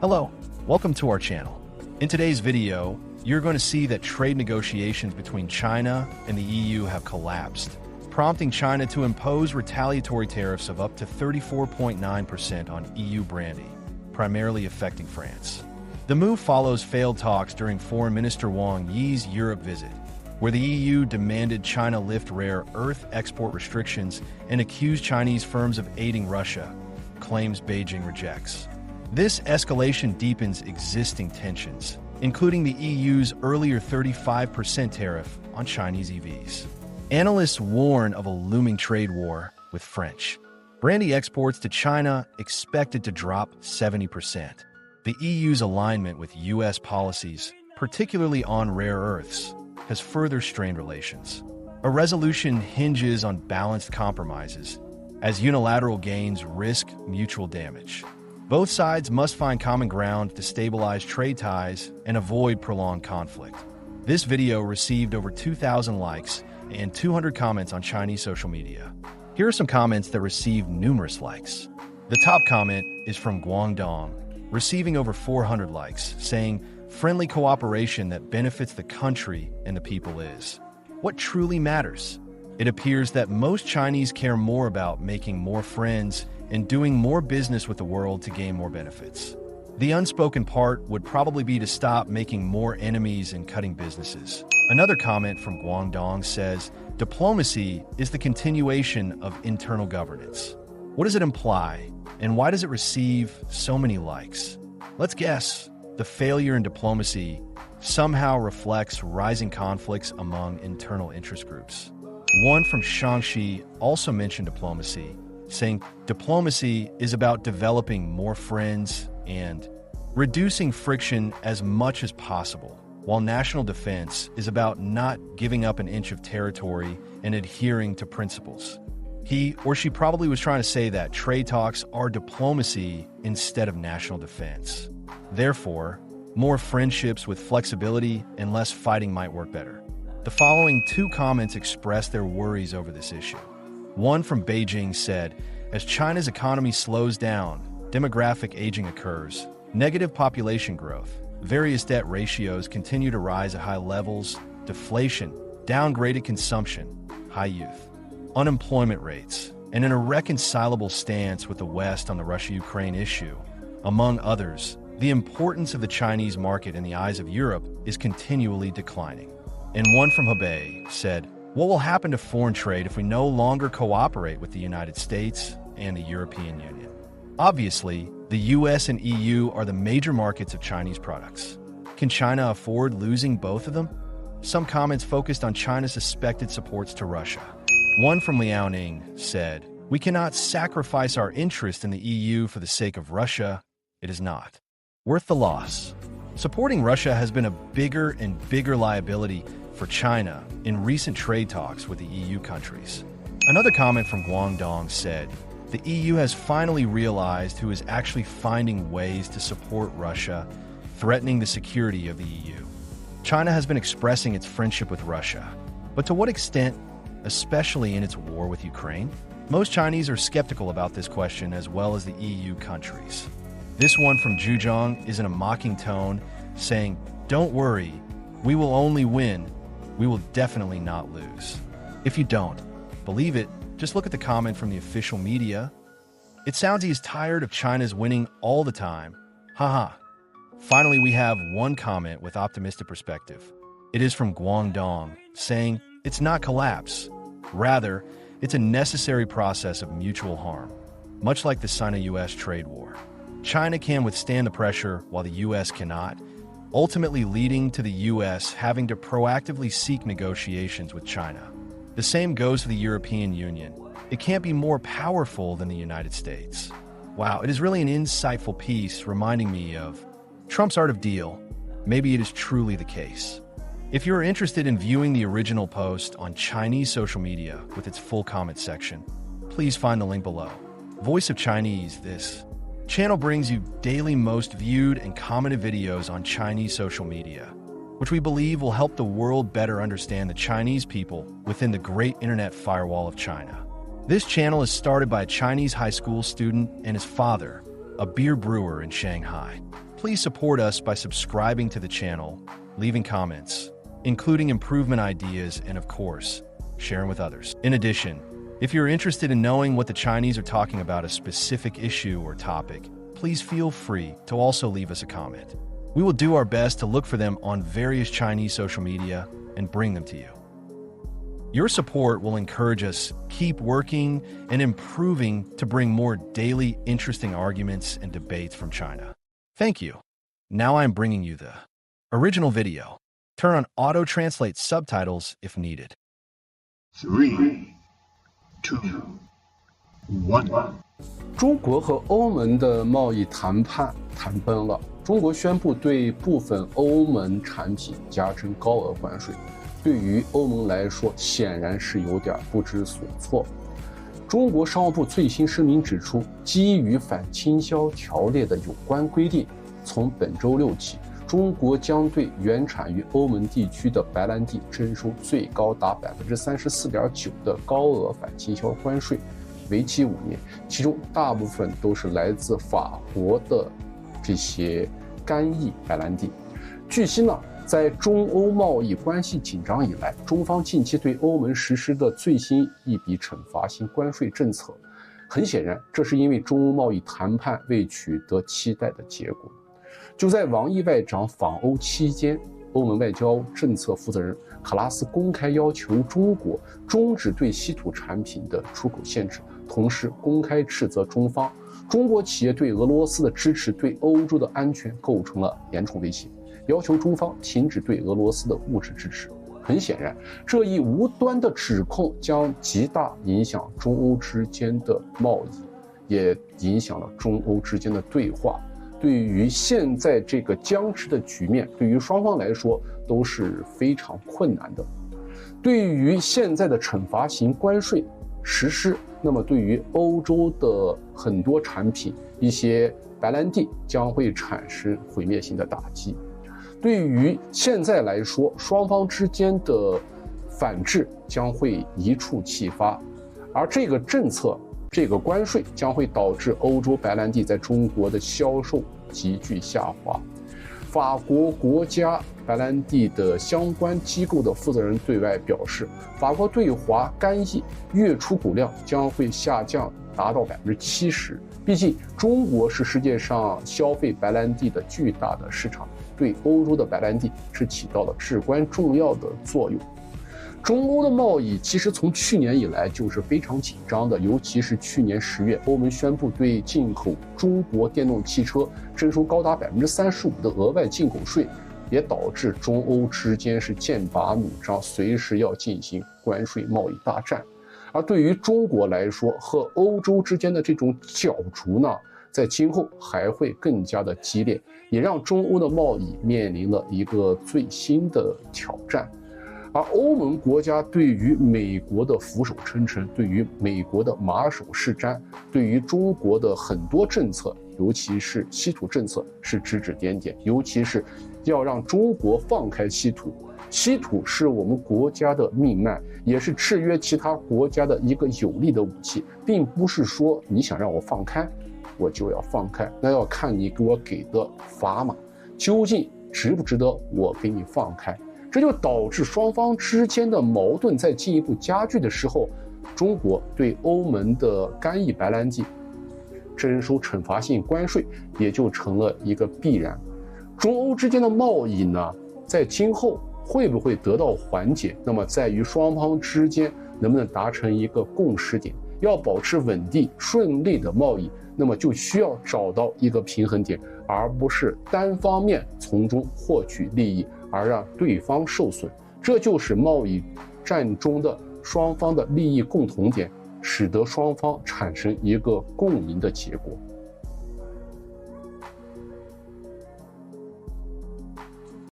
Hello, welcome to our channel. In today's video, you're going to see that trade negotiations between China and the EU have collapsed, prompting China to impose retaliatory tariffs of up to 34.9% on EU brandy, primarily affecting France. The move follows failed talks during Foreign Minister Wang Yi's Europe visit, where the EU demanded China lift rare earth export restrictions and accused Chinese firms of aiding Russia, claims Beijing rejects. This escalation deepens existing tensions, including the EU's earlier 35% tariff on Chinese EVs. Analysts warn of a looming trade war with French brandy exports to China expected to drop 70%. The EU's alignment with U.S. policies, particularly on rare earths, has further strained relations. A resolution hinges on balanced compromises, as unilateral gains risk mutual damage. Both sides must find common ground to stabilize trade ties and avoid prolonged conflict. This video received over 2,000 likes and 200 comments on Chinese social media. Here are some comments that received numerous likes. The top comment is from Guangdong, receiving over 400 likes, saying, "Friendly cooperation that benefits the country and the people is what truly matters." It appears that most Chinese care more about making more friends and doing more business with the world to gain more benefits. The unspoken part would probably be to stop making more enemies and cutting businesses. Another comment from Guangdong says, "Diplomacy is the continuation of internal governance." What does it imply, and why does it receive so many likes? Let's guess. The failure in diplomacy somehow reflects rising conflicts among internal interest groups. One from Shaanxi also mentioned diplomacy, saying diplomacy is about developing more friends and reducing friction as much as possible, while national defense is about not giving up an inch of territory and adhering to principles. He or she probably was trying to say that trade talks are diplomacy instead of national defense. Therefore, more friendships with flexibility and less fighting might work better. The following two comments expressed their worries over this issue. One from Beijing said, "As China's economy slows down, demographic aging occurs, negative population growth, various debt ratios continue to rise at high levels, deflation, downgraded consumption, high youth, unemployment rates, and an irreconcilable stance with the West on the Russia-Ukraine issue. Among others, the importance of the Chinese market in the eyes of Europe is continually declining." And one from Hebei said, "What will happen to foreign trade if we no longer cooperate with the United States and the European Union?" Obviously, the US and EU are the major markets of Chinese products. Can China afford losing both of them? Some comments focused on China's suspected supports to Russia. One from Liaoning said, "We cannot sacrifice our interest in the EU for the sake of Russia. It is not worth the loss." Supporting Russia has been a bigger and bigger liability for China in recent trade talks with the EU countries. Another comment from Guangdong said, "The EU has finally realized who is actually finding ways to support Russia, threatening the security of the EU. China has been expressing its friendship with Russia, but to what extent, especially in its war with Ukraine?" Most Chinese are skeptical about this question as well as the EU countries. This one from Zhejiang is in a mocking tone, saying, "Don't worry, we will only win. We will definitely not lose." If you don't believe it, just look at the comment from the official media. It sounds he is tired of China's winning all the time. Haha. Finally, we have one comment with optimistic perspective. It is from Guangdong, saying, "It's not collapse. Rather, it's a necessary process of mutual harm, much like the Sino-US trade war. China can withstand the pressure while the US cannot, ultimately leading to the US having to proactively seek negotiations with China. The same goes for the European Union. It can't be more powerful than the United States." Wow, it is really an insightful piece reminding me of Trump's art of deal. Maybe it is truly the case. If you're interested in viewing the original post on Chinese social media with its full comment section, please find the link below. Voice of Chinese, this channel brings you daily most viewed and commented videos on Chinese social media, which we believe will help the world better understand the Chinese people within the great internet firewall of China. This channel is started by a Chinese high school student and his father, a beer brewer in Shanghai. Please support us by subscribing to the channel, leaving comments, including improvement ideas, and of course, sharing with others. In addition, if you're interested in knowing what the Chinese are talking about a specific issue or topic, please feel free to also leave us a comment. We will do our best to look for them on various Chinese social media and bring them to you. Your support will encourage us keep working and improving to bring more daily interesting arguments and debates from China. Thank you. Now I'm bringing you the original video. Turn on auto-translate subtitles if needed. 3, 2, 1。中国和欧盟的贸易谈判谈崩了。中国宣布对部分欧盟产品加征高额关税，对于欧盟来说显然是有点不知所措。中国商务部最新声明指出，基于反倾销条例的有关规定，从本周六起，中国将对原产于欧盟地区的白兰地征收最高达34.9%的高额反倾销关税，为期5年，其中大部分都是来自法国的这些干邑白兰地。据悉呢，在中欧贸易关系紧张以来，中方近期对欧盟实施的最新一笔惩罚性关税政策，很显然，这是因为中欧贸易谈判未取得期待的结果。就在王毅外长访欧期间，欧盟外交政策负责人卡拉斯公开要求中国终止对稀土产品的出口限制，同时公开斥责中方，中国企业对俄罗斯的支持对欧洲的安全构成了严重威胁，要求中方停止对俄罗斯的物质支持。很显然，这一无端的指控将极大影响中欧之间的贸易，也影响了中欧之间的对话。对于现在这个僵持的局面，对于双方来说都是非常困难的。对于现在的惩罚型关税实施，那么对于欧洲的很多产品，一些白兰地将会产生毁灭性的打击。对于现在来说，双方之间的反制将会一触即发，而这个政策，这个关税将会导致欧洲白兰地在中国的销售急剧下滑。法国国家白兰地的相关机构的负责人对外表示，法国对华干邑月出口量将会下降达到70%。毕竟，中国是世界上消费白兰地的巨大的市场，对欧洲的白兰地是起到了至关重要的作用。中欧的贸易其实从去年以来就是非常紧张的，尤其是去年10月，欧盟宣布对进口中国电动汽车征收高达35%的额外进口税，也导致中欧之间是剑拔弩张，随时要进行关税贸易大战。而对于中国来说，和欧洲之间的这种角逐呢，在今后还会更加的激烈，也让中欧的贸易面临了一个最新的挑战。而欧盟国家对于美国的俯首称臣，对于美国的马首是瞻，对于中国的很多政策，尤其是稀土政策是指指点点，尤其是要让中国放开稀土。稀土是我们国家的命脉，也是制约其他国家的一个有力的武器，并不是说你想让我放开，我就要放开，那要看你给我给的砝码究竟值不值得我给你放开。这就导致双方之间的矛盾在进一步加剧的时候，中国对欧盟的干邑白兰地征收惩罚性关税也就成了一个必然。中欧之间的贸易呢，在今后会不会得到缓解，那么在于双方之间能不能达成一个共识点。要保持稳定顺利的贸易，那么就需要找到一个平衡点，而不是单方面从中获取利益而让对方受损。这就是贸易战中的双方的利益共同点，使得双方产生一个共赢的结果。